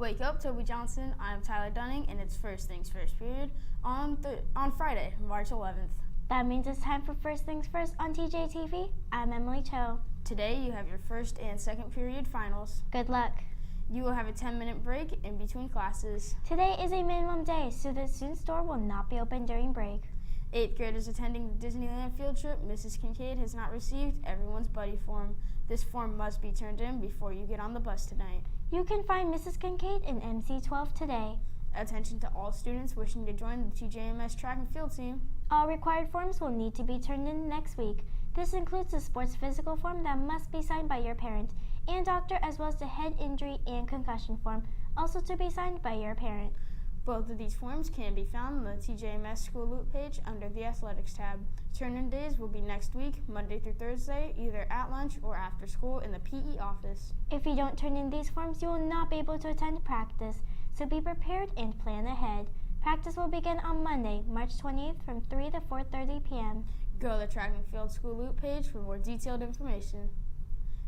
Wake up, Toby Johnson. I'm Tyler Dunning, and it's First Things First period on Friday, March 11th. That means it's time for First Things First on TJTV. I'm Emily Cho. Today, you have your first and second period finals. Good luck. You will have a 10-minute break in between classes. Today is a minimum day, so the student store will not be open during break. 8th graders attending the Disneyland field trip, Mrs. Kincaid has not received everyone's buddy form. This form must be turned in before you get on the bus tonight. You can find Mrs. Kincaid in MC12 today. Attention to all students wishing to join the TJMS track and field team. All required forms will need to be turned in next week. This includes the sports physical form that must be signed by your parent and doctor, as well as the head injury and concussion form, also to be signed by your parent. Both of these forms can be found on the TJMS School Loop page under the Athletics tab. Turn-in days will be next week, Monday through Thursday, either at lunch or after school in the PE office. If you don't turn in these forms, you will not be able to attend practice, so be prepared and plan ahead. Practice will begin on Monday, March 28th from 3 to 4:30 p.m. Go to the Track and Field School Loop page for more detailed information.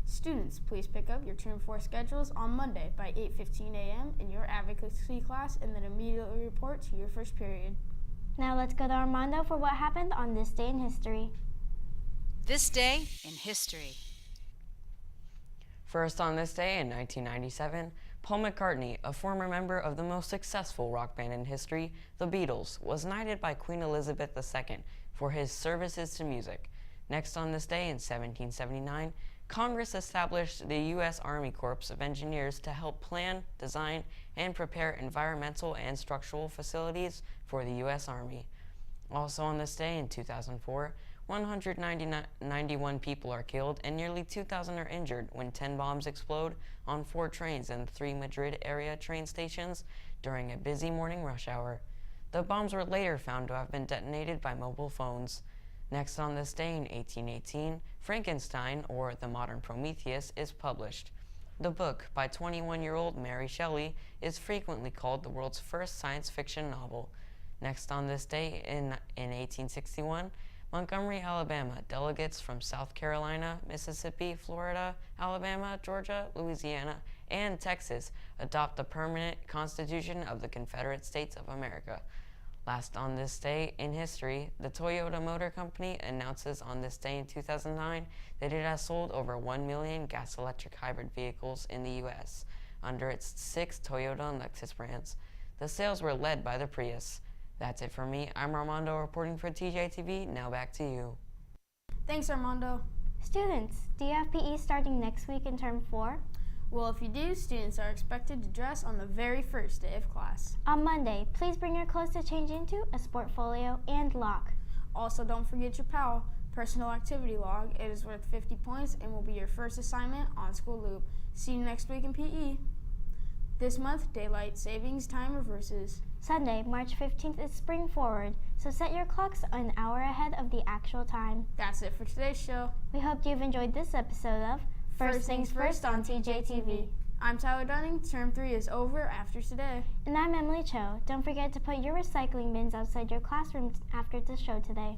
Students, please pick up your Term 4 schedules on Monday by 8:15 a.m. in your advocacy class and then immediately report to your first period. Now let's go to Armando for what happened on this day in history. This day in history. First on this day in 1997, Paul McCartney, a former member of the most successful rock band in history, the Beatles, was knighted by Queen Elizabeth II for his services to music. Next on this day in 1779, Congress established the U.S. Army Corps of Engineers to help plan, design, and prepare environmental and structural facilities for the U.S. Army. Also on this day in 2004, 191 people are killed and nearly 2,000 are injured when 10 bombs explode on 4 trains in 3 Madrid area train stations during a busy morning rush hour. The bombs were later found to have been detonated by mobile phones. Next on this day in 1818, Frankenstein, or The Modern Prometheus, is published. The book, by 21-year-old Mary Shelley, is frequently called the world's first science fiction novel. Next on this day in 1861, Montgomery, Alabama, delegates from South Carolina, Mississippi, Florida, Alabama, Georgia, Louisiana, and Texas adopt the permanent Constitution of the Confederate States of America. Last on this day in history, the Toyota Motor Company announces on this day in 2009 that it has sold over 1 million gas-electric hybrid vehicles in the U.S. under its 6 Toyota and Lexus brands. The sales were led by the Prius. That's it for me. I'm Armando reporting for TJTV. Now back to you. Thanks, Armando. Students, do you have PE starting next week in Term 4? Well, if you do, students are expected to dress on the very first day of class. On Monday, please bring your clothes to change into, a sportfolio, and lock. Also, don't forget your PAL, personal activity log. It is worth 50 points and will be your first assignment on School Loop. See you next week in PE. This month, daylight savings time reverses. Sunday, March 15th is spring forward, so set your clocks an hour ahead of the actual time. That's it for today's show. We hope you've enjoyed this episode of First Things First on TJTV. I'm Tyler Dunning. Term 3 is over after today. And I'm Emily Cho. Don't forget to put your recycling bins outside your classroom after the show today.